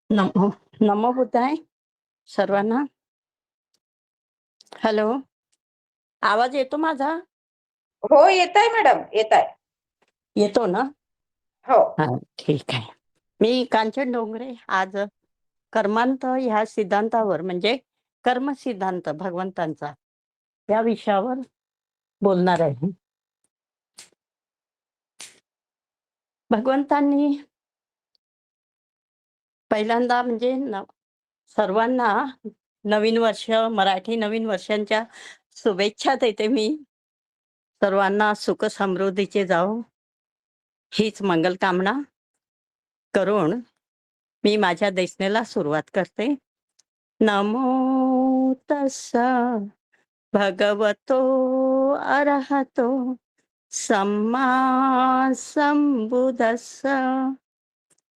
नमो नमो बुद्धाय सर्वांना. हॅलो, आवाज येतो माझा? हो, येत आहे मॅडम, येत आहे. येतो ना? हो. हा, ठीक आहे. मी कांचन डोंगरे. आज कर्मांत ह्या सिद्धांतावर म्हणजे कर्म सिद्धांत भगवंतांचा या विषयावर बोलणार आहे. भगवंतांनी पहिल्यांदा म्हणजे सर्वांना नवीन वर्ष, मराठी नवीन वर्षांच्या शुभेच्छा देते मी. सर्वांना सुख समृद्धीचे जावो हीच मंगल कामना करून मी माझ्या देशनेला सुरुवात करते. नमो तस्सा भगवतो अरहतो सम्मा संबुद्धस्सा.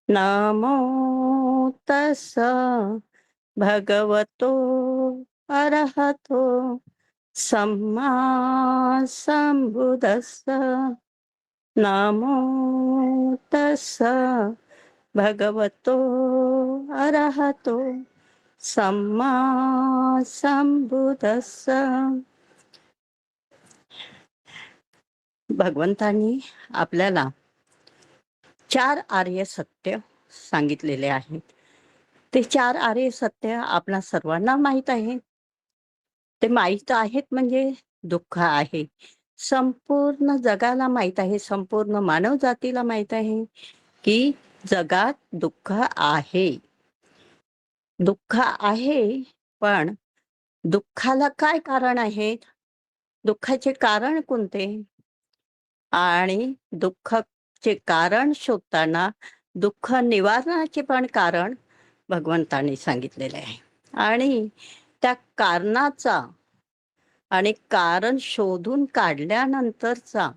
नमो तस्सा भगवतो अरहतो सम्मा संबुद्धस्सा. नमो तस्सा भगवतो अरहतो सम्मा संबुद्धस्सा. भगवंतांनी आपल्याला 4 आर्य सत्य सांगितलेले आहेत. ते 4 आर्य सत्य आपल्या सर्वांना माहीत आहे. ते माहीत आहेत म्हणजे दुःख आहे. संपूर्ण जगाला माहीत आहे, संपूर्ण मानव जातीला माहीत आहे की जगात दुःख आहे. दुःख आहे, पण दुःखाला काय कारण आहेत? दुःखाचे कारण कोणते? आणि दुःखाचे कारण शोधताना दुःख निवारणाचे पण कारण भगवंतांनी सांगितलेले आहे. आणि त्या कारणाचा आणि कारण शोधून काढल्यानंतरचा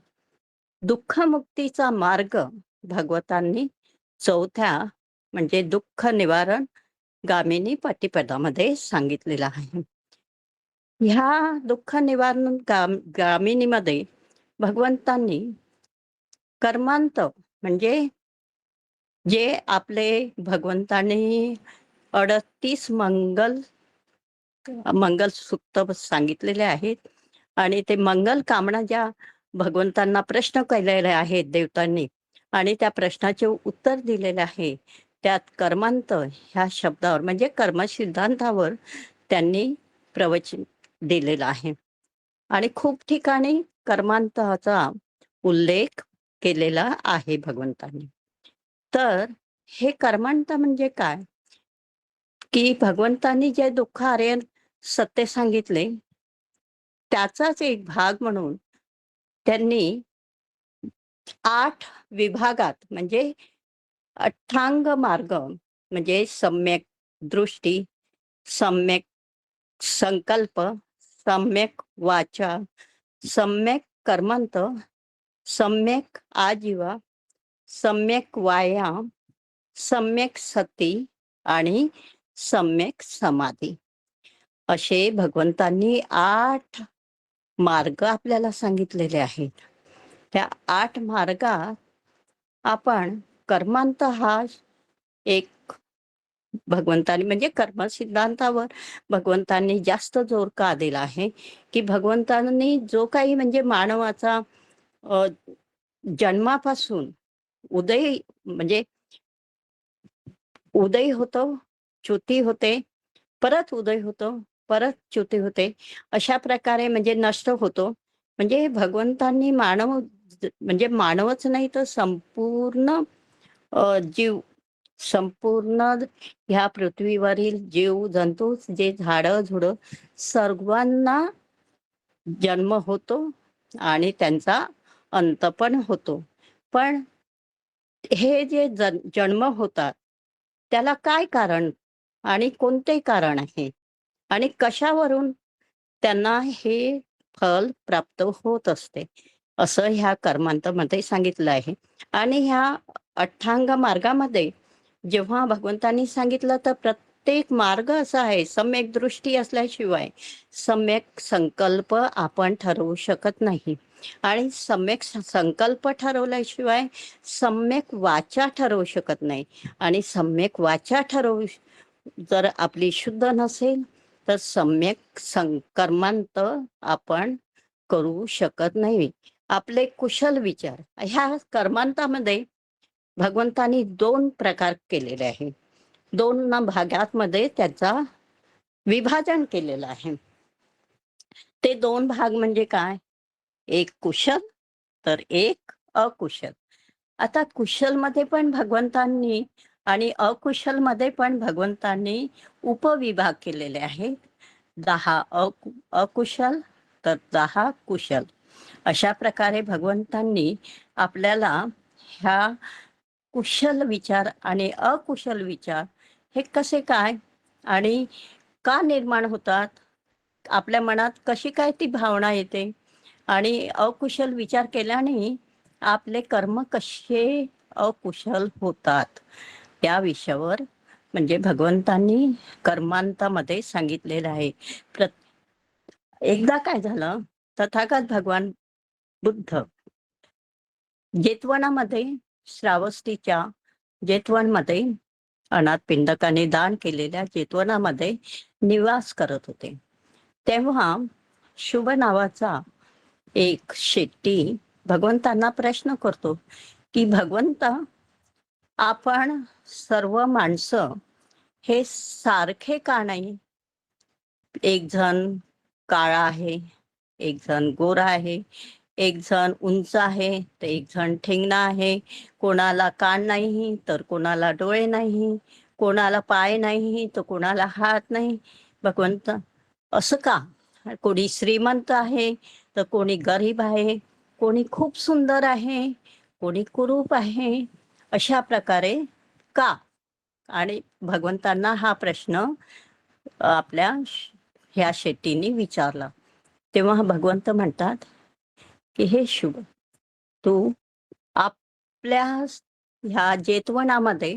दुःखमुक्तीचा मार्ग भगवंतांनी 4थ्या म्हणजे दुःख निवारण गामिनी प्रतिपदामध्ये सांगितलेला आहे. ह्या दुःख निवारण गामिनीमध्ये भगवंतांनी कर्मांत म्हणजे जे आपले भगवंतांनी 38 मंगलसूत्र सांगितलेले आहेत आणि ते मंगल कामना ज्या भगवंतांना प्रश्न केलेले आहेत देवतांनी आणि त्या प्रश्नाचे उत्तर दिलेले आहे, त्यात कर्मांत ह्या शब्दावर म्हणजे कर्मसिद्धांतावर त्यांनी प्रवचन दिलेलं आहे. आणि खूप ठिकाणी कर्मांताचा उल्लेख केलेला आहे भगवंतांनी. तर हे कर्मांत म्हणजे काय? की भगवंतांनी जे दुःख आर्य सत्य सांगितले त्याचाच एक भाग म्हणून त्यांनी 8 विभागात म्हणजे अष्टांग मार्ग म्हणजे सम्यक दृष्टी, सम्यक संकल्प, सम्यक वाचा, सम्यक कर्मांत, सम्यक आजीवा, सम्यक व्यायाम, सम्यक सती आणि सम्यक समाधी असे भगवंतांनी 8 मार्ग आपल्याला सांगितलेले आहेत. त्या 8 मार्गात आपण कर्मांत हा एक भगवंतांनी म्हणजे कर्म सिद्धांतावर भगवंतांनी जास्त जोर का दिला आहे की भगवंतांनी जो काही म्हणजे मानवाचा जन्मापासून उदय म्हणजे उदय होतो, च्युती होते, परत उदय होतो, परत च्युती होते, अशा प्रकारे म्हणजे नष्ट होतो. म्हणजे भगवंतांनी म्हणजे मानवच नाही तर संपूर्ण जीव, संपूर्ण ह्या पृथ्वीवरील जीव जंतू जे झाडं झुडं सर्वांना जन्म होतो आणि त्यांचा अंत पण होतो. पण हे जे जन्म होतात त्याला काय कारण आणि कोणते कारण आहे आणि कशावरून त्यांना हे फल प्राप्त होत असते असं ह्या कर्मांतामध्ये सांगितलं आहे. आणि ह्या अष्टांग मार्गामध्ये जेव्हा भगवंतांनी सांगितलं तर प्रत्येक मार्ग असा आहे, सम्यक दृष्टी असल्याशिवाय सम्यक संकल्प आपण ठरवू शकत नाही. आणि सम्यक संकल्प ठरवल्याशिवाय सम्यक वाचा ठरवू शकत नाही. आणि सम्यक वाचा जर आपली शुद्ध नसेल तर सम्यक कर्मांत आपण करू शकत नाही. आपले कुशल विचार ह्या कर्मांतामध्ये भगवंतानी 2 प्रकार केलेले आहे. 2 भागांमध्ये त्याचा विभाजन केलेलं आहे. ते 2 भाग म्हणजे काय? एक कुशल तर एक अकुशल. आता कुशलमध्ये पण भगवंतांनी आणि अकुशलमध्ये पण भगवंतांनी उपविभाग केलेले आहेत. 10 अकुशल तर 10 कुशल. अशा प्रकारे भगवंतांनी आपल्याला ह्या कुशल विचार आणि अकुशल विचार हे कसे काय आणि का निर्माण होतात, आपल्या मनात कशी काय ती भावना येते आणि अकुशल विचार केल्याने आपले कर्म कसे अकुशल होतात, त्या विषयावर म्हणजे भगवंतांनी कर्मांतामध्ये सांगितलेलं आहे. एकदा काय झालं, तथागत भगवान बुद्ध जेतवनामध्ये, श्रावस्तीच्या जेतवनमध्ये, अनाथ पिंडकाने दान केलेल्या जेतवनामध्ये निवास करत होते. तेव्हा शुभ नावाचा एक शेट्टी भगवंतांना प्रश्न करतो की भगवंता, आपण सर्व माणसं हे सारखे का नाही? एक जण काळा आहे, एक जण गोरा आहे, एक जण उंच आहे तर एक जण ठेंगणा आहे, कोणाला कान नाही तर कोणाला डोळे नाही, कोणाला पाय नाही तर कोणाला हात नाही. भगवंत, असं का? कोणी श्रीमंत आहे तर कोणी गरीब आहे, कोणी खूप सुंदर आहे, कोणी कुरूप आहे, अशा प्रकारे का? आणि भगवंतांना हा प्रश्न आपल्या ह्या शेट्टीने विचारला. तेव्हा भगवंत म्हणतात की हे शुभ, तू आपल्या ह्या जेतवनामध्ये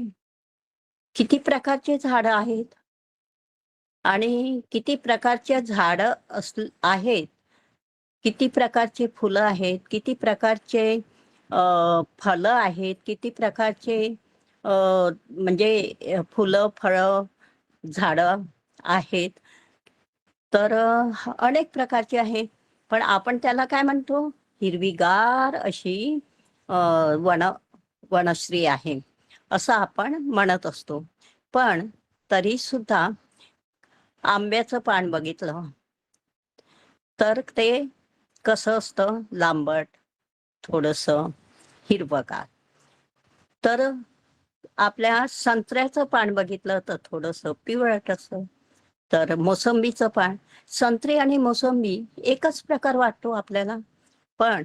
किती प्रकारचे झाड आहेत आणि किती प्रकारचे झाड आहेत, किती प्रकारचे फुलं आहेत, किती प्रकारचे फळं आहेत, किती प्रकारचे म्हणजे फुलं फळं झाडं आहेत. तर अनेक प्रकारचे आहेत. पण आपण त्याला काय म्हणतो? हिरवीगार अशी अ, वन वनश्री आहे, असं आपण म्हणत असतो. पण तरी सुद्धा आंब्याचं पान बघितलं तर ते कसं असतं? लांबट, थोडंसं हिरवंगार. तर आपल्या संत्र्याचं पान बघितलं तर थोडंसं पिवळट असतं. तर मोसंबीचं पान, संत्री आणि मोसंबी एकच प्रकार वाटतो आपल्याला, पण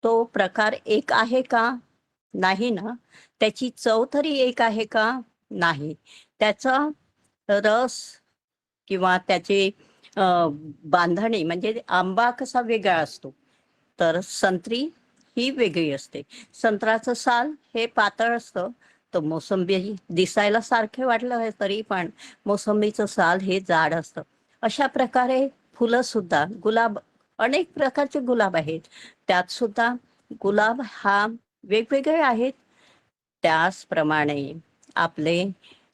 तो प्रकार एक आहे का? नाही ना. त्याची चव तरी एक आहे का? नाही. त्याचा रस किंवा त्याची अ, बांधणी म्हणजे आंबा कसा वेगळा असतो, तर संत्री ही वेगळी असते. संत्राचं साल हे पातळ असतं, तर मोसंबी दिसायला सारखे वाटलं तरी पण मोसंबीचं साल हे जाड असतं. अशा प्रकारे फुलं सुद्धा गुलाब, अनेक प्रकारचे गुलाब आहेत. त्यात सुद्धा गुलाब हा वेगवेगळे आहेत. त्याचप्रमाणे आपले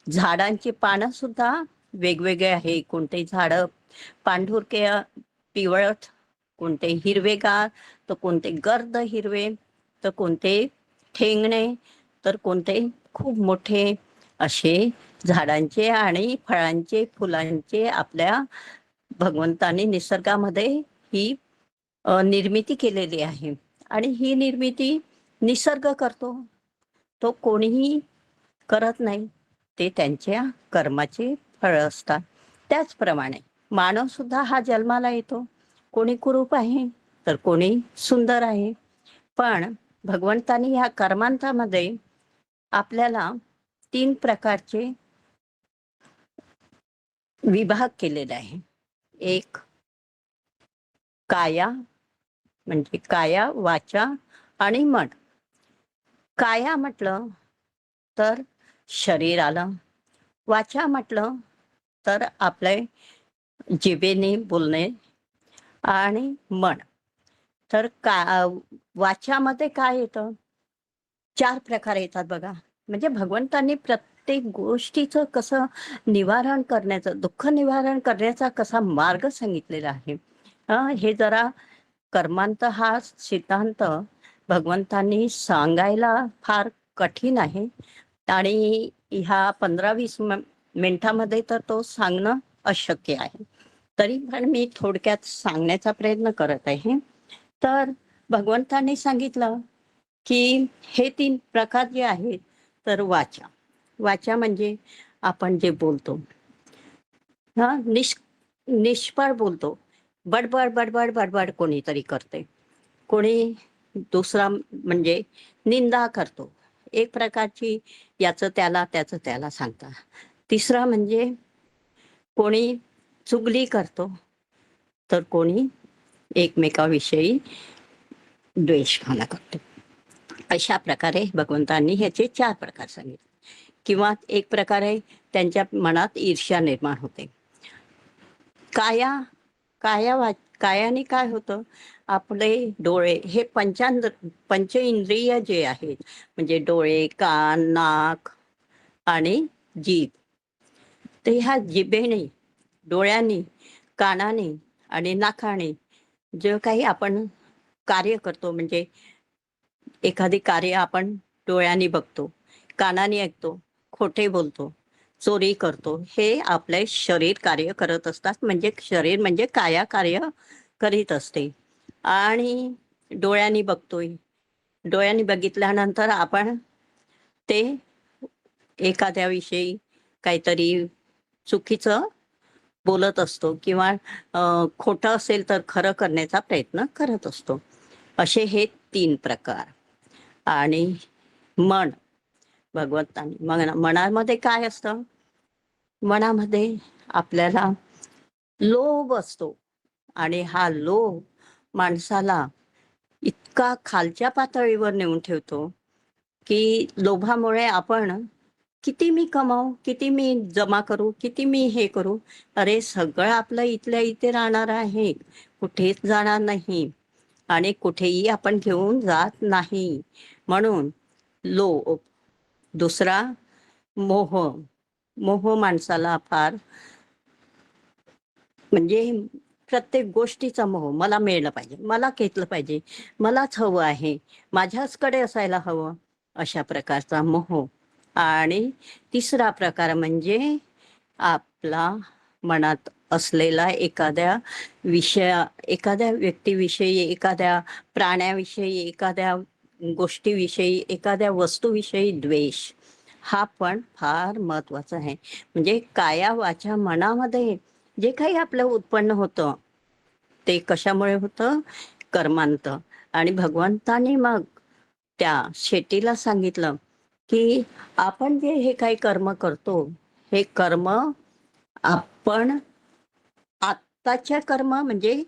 झाडांची पानं सुद्धा वेगवेगळे आहे. कोणते झाडं पांढुरके पिवळट, कोणते हिरवेगार, तर कोणते गर्द हिरवे, तर कोणते ठेंगणे, तर कोणते खूप मोठे. असे झाडांचे आणि फळांचे, फुलांचे आपल्या भगवंताने निसर्गामध्ये ही निर्मिती केलेली आहे. आणि ही निर्मिती निसर्ग करतो, तो कोणीही करत नाही. ते त्यांच्या कर्माचे फळ असतात. त्याचप्रमाणे मानव सुद्धा हा जन्माला येतो. कोणी कुरूप आहे तर कोणी सुंदर आहे. पण भगवंतानी ह्या कर्मांतामध्ये आपल्याला 3 प्रकारचे विभाग केलेले आहे. एक काया, म्हणजे काया, वाचा आणि मन. काया म्हटलं तर शरीर आलं. वाचा म्हटलं तर आपले जिभेने बोलणे. आणि मन, तर वाच्यामध्ये काय येतं? 4 प्रकार येतात बघा. म्हणजे भगवंतांनी प्रत्येक गोष्टीचं कसं निवारण करण्याचं, दुःख निवारण करण्याचा कसा मार्ग सांगितलेला आहे. हे जरा कर्मांत हा सिद्धांत भगवंतांनी सांगायला फार कठीण आहे आणि ह्या 15-20 मिनिटामध्ये तर तो सांगणं अशक्य आहे. तरी पण मी थोडक्यात सांगण्याचा प्रयत्न करत आहे. तर भगवंतांनी सांगितलं की हे 3 प्रकार जे आहेत, तर वाचा. वाचा म्हणजे आपण जे बोलतो. हां, निष्फळ बोलतो. बडबड, बडबड, बडबड कोणीतरी करते. कोणी दुसरा म्हणजे निंदा करतो. एक प्रकारची याचं त्याला, त्याचं त्याला सांगता. तिसरा म्हणजे कोणी चुगली करतो, तर कोणी एकमेकाविषयी द्वेषपणा करतो. अशा प्रकारे भगवंतांनी ह्याचे 4 प्रकार सांगितले. किंवा एक प्रकारे त्यांच्या मनात ईर्ष्या निर्माण होते. काया कायाने काय होतं, आपले डोळे हे पंचेंद्रिय जे आहेत, म्हणजे डोळे, कान, नाक आणि जीभ. तर ह्या जिभेने, डोळ्यांनी, कानाने आणि नाकाने जे काही आपण कार्य करतो, म्हणजे एखादी कार्य आपण डोळ्यांनी बघतो, कानाने ऐकतो, खोटे बोलतो, चोरी करतो, हे आपले शरीर कार्य करत असतात. म्हणजे शरीर म्हणजे काया कार्य करीत असते. आणि डोळ्यांनी बघतोय, डोळ्यांनी बघितल्यानंतर आपण ते एखाद्याविषयी काहीतरी चुकीचं बोलत असतो किंवा खोटं असेल तर खरं करण्याचा प्रयत्न करत असतो. असे हे 3 प्रकार. आणि मन, भगवंतांनी मनामध्ये काय असतं? मनामध्ये आपल्याला लोभ असतो आणि हा लोभ माणसाला इतका खालच्या पातळीवर नेऊन ठेवतो, की लोभामुळे आपण किती मी कमावू, किती मी जमा करू, किती मी हे करू. अरे सगळं आपलं इथल्या इथे राहणार आहे. कुठेच जाणार नाही आणि कुठेही आपण घेऊन जात नाही. म्हणून लोभ. दुसरा मोह. मोह माणसाला फार म्हणजे प्रत्येक गोष्टीचा मोह. मला मिळलं पाहिजे, मला घेतलं पाहिजे, मलाच हवं आहे, माझ्याचकडे असायला हवं, अशा प्रकारचा मोह. आणि तिसरा प्रकार म्हणजे आपला मनात असलेला एखाद्या व्यक्तीविषयी, एखाद्या प्राण्याविषयी, एखाद्या गोष्टीविषयी, एखाद्या वस्तूविषयी द्वेष. हा पण फार महत्वाचा आहे. म्हणजे काया वाचा मनामध्ये जे काही आपलं उत्पन्न होतं, ते कशामुळे होतं? कर्मांत. आणि भगवंतानी मग त्या शेटीला सांगितलं, की आपण जे हे काही कर्म करतो, हे कर्म आपण आत्ताच्या कर्म म्हणजे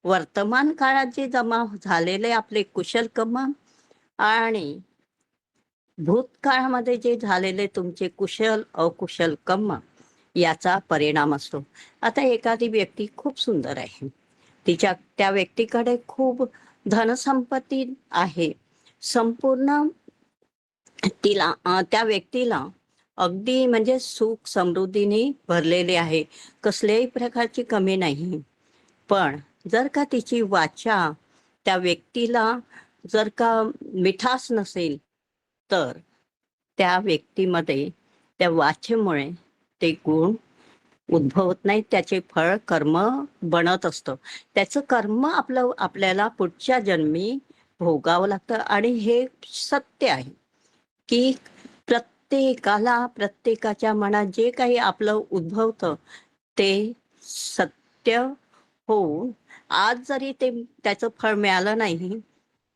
वर्तमान काळात जे जमा झालेले आपले कुशल कर्म आणि भूतकाळामध्ये जे झालेले तुमचे कुशल, अकुशल कर्म याचा परिणाम असतो. आता एखादी व्यक्ती खूप सुंदर आहे. त्या व्यक्तीकडे खूप धनसंपत्ती आहे. संपूर्ण त्या व्यक्तीला अगदी म्हणजे सुख समृद्धीने भरलेले आहे. कसल्याही प्रकारची कमी नाही. पण जर का तिची वाचा त्या व्यक्तीला जर का मिठास नसेल, तर त्या व्यक्तीमध्ये त्या वाचेमुळे ते गुण उद्भवत नाहीत. त्याचे फळ कर्म बनत असतं. त्याचं कर्म आपल्याला पुढच्या जन्मी भोगावं लागतं आणि हे सत्य आहे, की प्रत्येकाच्या मनात जे काही आपलं उद्भवतं, ते सत्य होऊन आज जरी त्याचं फळ मिळालं नाही,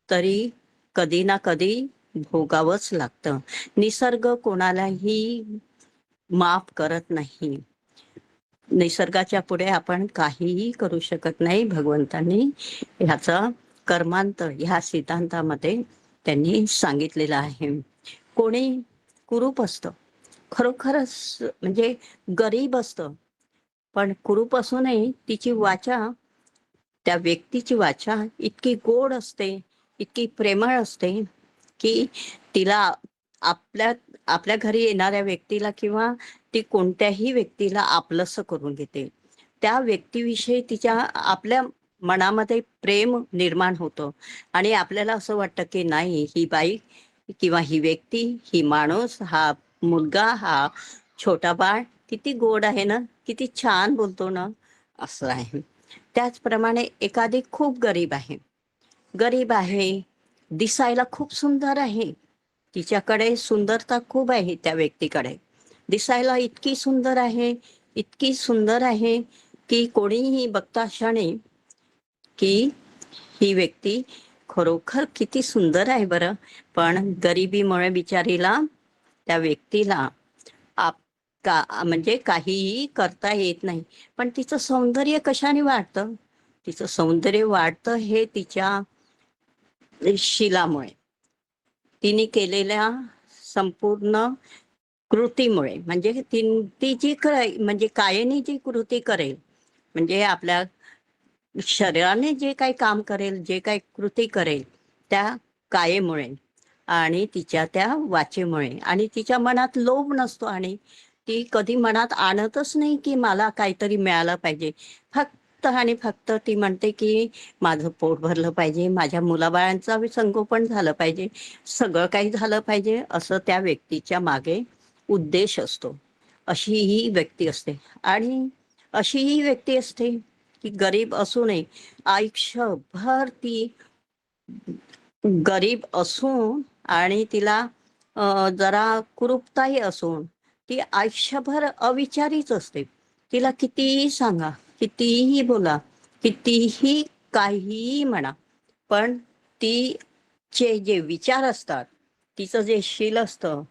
तरी कधी ना कधी भोगावंच लागतं. निसर्ग कोणालाही माफ करत नाही. निसर्गाच्या पुढे आपण काहीही करू शकत नाही. भगवंतांनी ह्याचा कर्मांत ह्या सिद्धांतामध्ये त्यांनी सांगितलेलं आहे. कोणी कुरूप असतं, खरोखरच म्हणजे गरीब असतं, पण कुरूप असूनही तिची वाचा त्या व्यक्तीची वाचा इतकी गोड असते, इतकी प्रेमळ असते, की तिला आपल्या आपल्या घरी येणाऱ्या व्यक्तीला किंवा ती कोणत्याही व्यक्तीला आपलंसं करून घेते. त्या व्यक्तीविषयी तिच्या आपल्या मनामध्ये प्रेम निर्माण होतं आणि आपल्याला असं वाटतं, की नाही ही बाई किंवा ही व्यक्ती, ही माणूस, हा मुलगा, हा छोटा बाळ किती गोड आहे ना, किती छान बोलतो ना, असं आहे. त्याचप्रमाणे एखादी खूप गरीब आहे. गरीब आहे, दिसायला खूप सुंदर आहे. तिच्याकडे सुंदरता खूप आहे त्या व्यक्तीकडे. दिसायला इतकी सुंदर आहे, इतकी सुंदर आहे, की कोणीही बघता क्षणी, की ही व्यक्ती खरोखर किती सुंदर आहे बरं. पण गरिबीमुळे बिचारीला, त्या व्यक्तीला आप म्हणजे काहीही करता येत नाही. पण तिचं सौंदर्य कशाने वाढतं? तिचं सौंदर्य वाढतं हे तिच्या शिलामुळे. तिने केलेल्या संपूर्ण कृतीमुळे. म्हणजे ती जी म्हणजे कायेने जी कृती करेल, म्हणजे आपल्या शरीराने जे काही काम करेल, जे काही कृती करेल, त्या कायेमुळे आणि तिच्या त्या वाचेमुळे आणि तिच्या मनात लोभ नसतो आणि ती कधी मनात आणतच नाही, की मला काहीतरी मिळालं पाहिजे. फक्त आणि फक्त ती म्हणते, की माझं पोट भरलं पाहिजे, माझ्या मुलाबाळांचं संगोपन झालं पाहिजे, सगळं काही झालं पाहिजे, असं त्या व्यक्तीच्या मागे उद्देश असतो. अशी ही व्यक्ती असते आणि अशी ही व्यक्ती असते, की गरीब असू नये, आयुष्यभर ती गरीब असून आणि तिला जरा कुरूपताही असून ती आयुष्यभर अविचारीच असते. तिला कितीही सांगा, कितीही बोला, कितीही काहीही म्हणा, पण तिचे जे विचार असतात, तिचं जे शील असतं,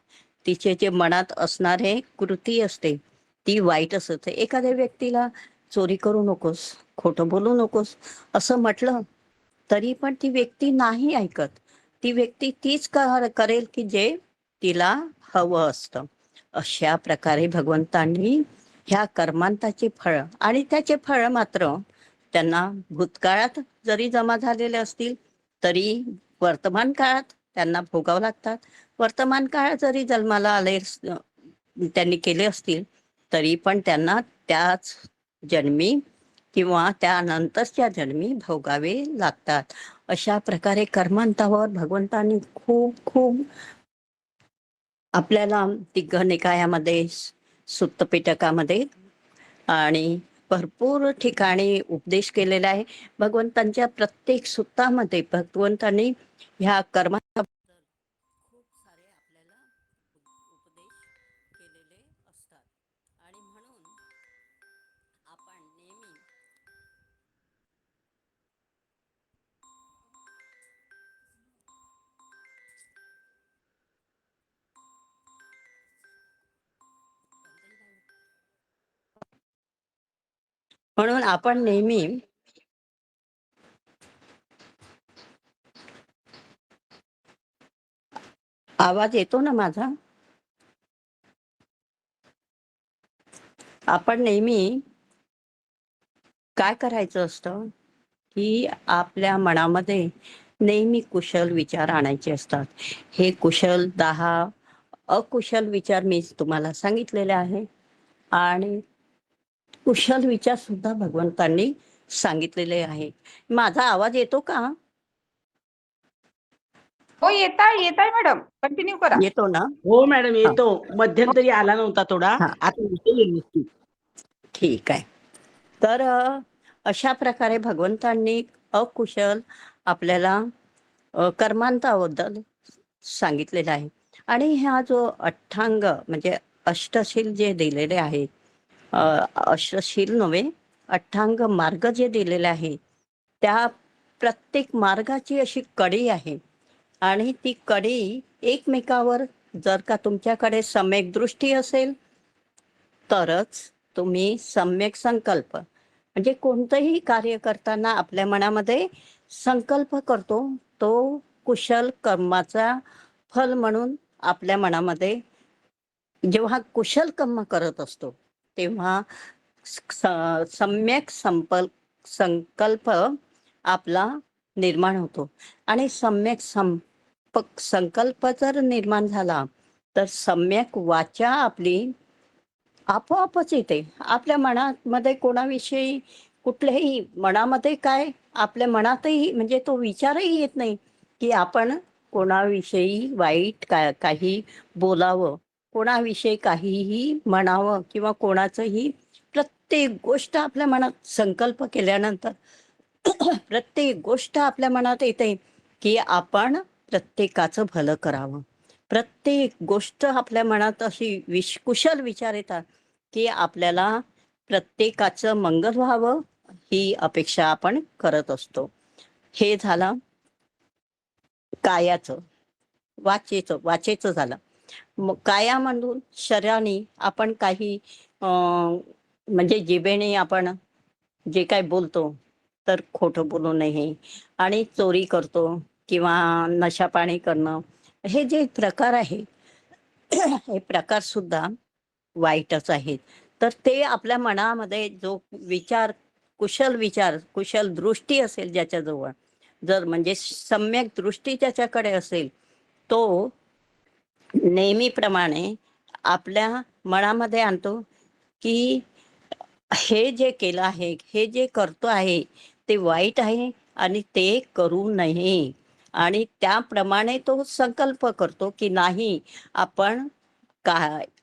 तिचे जे मनात असणारे कृती असते, ती वाईटच असते. एखाद्या व्यक्तीला चोरी करू नकोस, खोटं बोलू नकोस असं म्हटलं, तरी पण ती व्यक्ती नाही ऐकत. ती व्यक्ती तीच करेल, की जे तिला हवं असतं. अशा प्रकारे भगवंतांनी ह्या कर्मांताची फळं आणि त्याचे फळं मात्र त्यांना भूतकाळात जरी जमा झालेले असतील, तरी वर्तमान काळात त्यांना भोगावं लागतात. वर्तमान काळात जरी जन्माला आले त्यांनी केले असतील, तरी पण त्यांना त्याच जन्मी किंवा त्यानंतरच्या जन्मी भोगावे लागतात. अशा प्रकारे कर्मांतावर भगवंतांनी खूप खूप आपल्याला तिग्ग निकायामध्ये, सुत्त पिटकामध्ये आणि भरपूर ठिकाणी उपदेश केलेला आहे. भगवंतांच्या प्रत्येक सुत्तामध्ये भगवंतांनी ह्या कर्माबद्दल खूप सारे आपल्याला उपदेश केलेले असतात आणि म्हणून आपण नेहमी म्हणून आपण नेहमी आवाज येतो ना माझा? आपण नेहमी काय करायचं असतं, की आपल्या मनामध्ये नेहमी कुशल विचार आणायचे असतात. हे कुशल 10 अकुशल विचार मी तुम्हाला सांगितलेले आहे आणि कुशल विचार सुद्धा भगवंतांनी सांगितलेले आहे. माझा आवाज येतो का? हो येत आहे मॅडम, कंटिन्यू करा. येतो ना? हो मॅडम हां, येतो. मध्यंतरी आला नव्हता थोडा. हां. आता येतो व्यवस्थित. ठीक आहे. तर अशा प्रकारे भगवंतांनी अकुशल आपल्याला कर्मांताबद्दल सांगितलेलं आहे आणि हा जो अठ्ठांग म्हणजे अष्टशील जे दिलेले आहेत, अ, अष्टशील नव्हे, अठ्ठांग मार्ग जे दिलेले आहे, त्या प्रत्येक मार्गाची अशी कडी आहे आणि ती कडी एकमेकावर जर का तुमच्याकडे सम्यक दृष्टी असेल, तरच तुम्ही सम्यक संकल्प म्हणजे कोणतंही कार्य करताना आपल्या मनामध्ये संकल्प करतो, तो कुशल कर्माचा फल म्हणून आपल्या मनामध्ये जेव्हा कुशल कर्म करत असतो, तेव्हा सम्यक संकल्प आपला निर्माण होतो आणि सम्यक संकल्प जर निर्माण झाला तर सम्यक वाचा आपली आपोआपच येते. आपल्या मनामध्ये कोणाविषयी कुठल्याही मनामध्ये काय आपल्या मनातही म्हणजे तो विचारही येत नाही, की आपण कोणाविषयी वाईट काही बोलावं, कोणाविषयी काहीही म्हणावं किंवा कोणाचंही प्रत्येक गोष्ट आपल्या मनात संकल्प केल्यानंतर प्रत्येक गोष्ट आपल्या मनात येते, की आपण प्रत्येकाचं भलं करावं. प्रत्येक गोष्ट आपल्या मनात अशी कुशल विचार येतात, की आपल्याला प्रत्येकाचं मंगल व्हावं ही अपेक्षा आपण करत असतो. हे झालं कायाचं, वाचेचं झालं. मग कायामधून शरीराने आपण काही म्हणजे जिभेने आपण जे काही बोलतो तर खोटं बोलू नये आणि चोरी करतो किंवा नशापाणी करणं हे जे प्रकार आहे हे प्रकार सुद्धा वाईटच आहेत. तर ते आपल्या मनामध्ये जो विचार, कुशल दृष्टी असेल ज्याच्याजवळ, जर म्हणजे सम्यक दृष्टी ज्याच्याकडे असेल, तो नेहमीप्रमाणे आपल्या मनामध्ये आणतो, की हे जे केलं आहे, हे जे करतो आहे, ते वाईट आहे आणि ते करू नये. आणि त्याप्रमाणे तो संकल्प करतो, की नाही आपण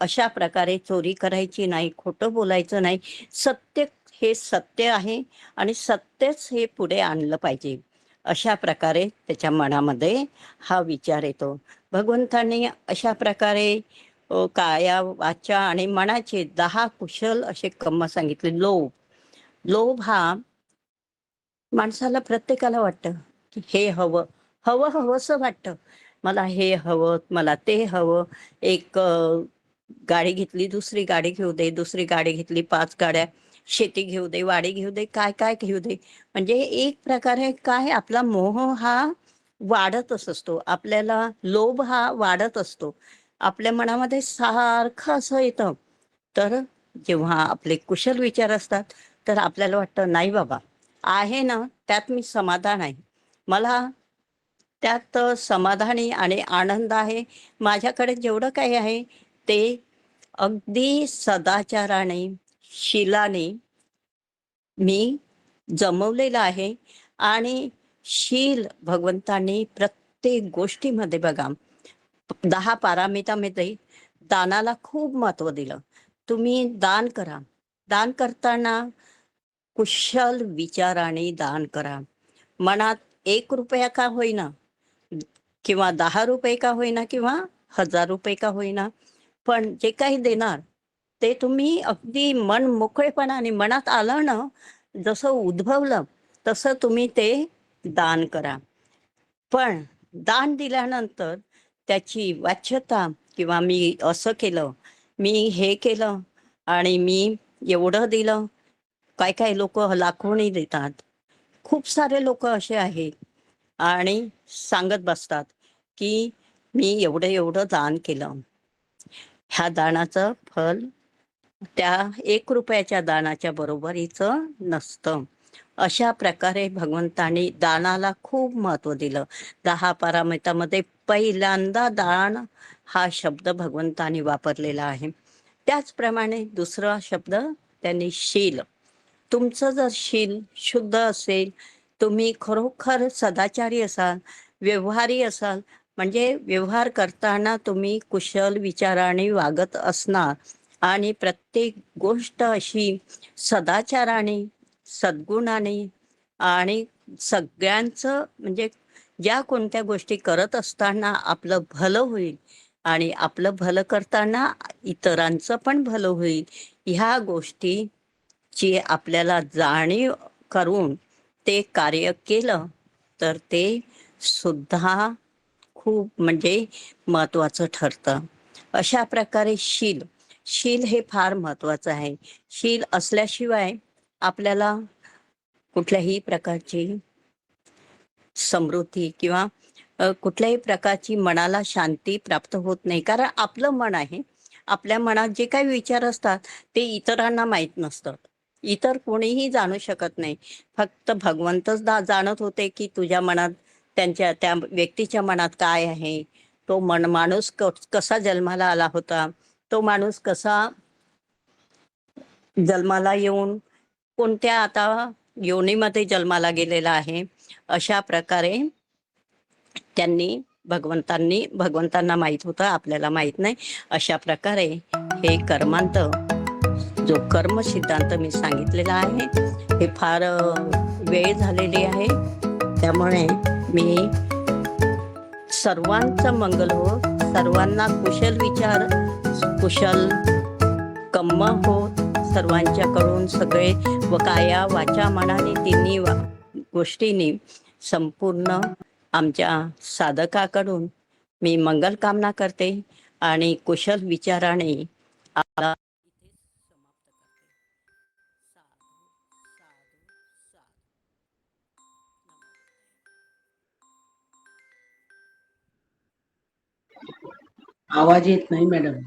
अशा प्रकारे चोरी करायची नाही, खोटं बोलायचं नाही. सत्य हे सत्य आहे आणि सत्यच हे पुढे आणलं पाहिजे. अशा प्रकारे त्याच्या मनामध्ये हा विचार येतो. भगवंतांनी अशा प्रकारे काया, वाचा आणि मनाचे 10 कुशल असे कर्म सांगितले. लोभ हा माणसाला प्रत्येकाला वाटतं, की हे हवं, हवंसं वाटतं. मला हे हवं, मला ते हवं. एक गाडी घेतली, दुसरी गाडी घेऊ दे, दुसरी गाडी घेतली, 5 गाड्या, शेती घेऊ दे, वाडी घेऊ दे, काय घेऊ दे. म्हणजे एक प्रकारे काय आपला मोह हा वाढतच असतो. आपल्याला लोभ हा वाढत असतो. आपल्या मनामध्ये सारखं असं येतं. तर जेव्हा आपले कुशल विचार असतात, तर आपल्याला वाटतं, "नाही बाबा, आहे ना, त्यात मी समाधान आहे. मला त्यात समाधानी आणि आनंद आहे. माझ्याकडे जेवढं काही आहे, ते अगदी सदाचाराने, शीलाने मी जमवलेलं आहे." आणि शील भगवंतांनी प्रत्येक गोष्टीमध्ये बघा 10 पारामितामध्ये दानाला खूप महत्त्व दिलं. तुम्ही दान करा. दान करताना कुशल विचाराने दान करा. मनात ₹1 का होईना किंवा ₹10 का होईना किंवा ₹1000 का होईना, पण जे काही देणार ते तुम्ही अगदी मन मोकळेपणाने मनात आलं ना, जसं उद्भवलं तसं तुम्ही ते दान करा. पण दान दिल्यानंतर त्याची वाच्यता किंवा मी असं केलं, मी हे केलं आणि मी एवढं दिलं. काही-काही लोकं लाखोनी देतात. खूप सारे लोकं असे आहेत आणि सांगत बसतात, की मी एवढं-एवढं दान केलं. ह्या दानाचं फल त्या ₹1 दानाच्या बरोबरीचं नसतं. अशा प्रकारे भगवंतांनी दानाला खूप महत्त्व दिलं. 10 पारामितामध्ये पहिल्यांदा दान हा शब्द भगवंतांनी वापरलेला आहे. त्याचप्रमाणे दुसरा शब्द त्यांनी शील. तुमचं जर शील शुद्ध असेल, तुम्ही खरोखर सदाचारी असाल, व्यवहारी असाल, म्हणजे व्यवहार करताना तुम्ही कुशल विचाराने वागत असणार आणि प्रत्येक गोष्ट अशी सदाचाराने, सद्गुणाने आणि सगळ्यांचं म्हणजे ज्या कोणत्या गोष्टी करत असताना आपलं भलं होईल आणि आपलं भलं करताना इतरांचं पण भलं होईल, ह्या गोष्टीची आपल्याला जाणीव करून ते कार्य केलं, तर ते सुद्धा खूप म्हणजे महत्त्वाचं ठरतं. अशा प्रकारे शील हे फार महत्त्वाचं आहे. शील असल्याशिवाय आपल्याला कुठल्याही प्रकारची समृद्धी किंवा कुठल्याही प्रकारची मनाला शांती प्राप्त होत नाही. कारण आपलं मन आहे. आपल्या मनात जे काही विचार असतात, ते इतरांना माहीत नसतात. इतर कोणीही जाणू शकत नाही. फक्त भगवंतच जाणत होते, की तुझ्या मनात त्या व्यक्तीच्या मनात काय आहे. तो माणूस कसा जन्माला आला होता. तो माणूस कसा जन्माला येऊन कोणत्या आता योनीमध्ये जन्माला गेलेला आहे. अशा प्रकारे त्यांनी भगवंतांना माहीत होतं, आपल्याला माहीत नाही. अशा प्रकारे हे कर्मांत जो कर्म सिद्धांत मी सांगितलेला आहे, हे फार वेळ झालेली आहे. त्यामुळे मी सर्वांचं मंगल हो, सर्वांना कुशल विचार, कुशल कर्म हो, सर्वांच्याकडून सगळे व काया वाचा मनाने तिन्ही गोष्टींनी संपूर्ण आमच्या साधकाकडून मी मंगल कामना करते आणि कुशल विचाराने आपला इथेच समाप्त करते. साधू साधू साधू. आवाज येत नाही मॅडम.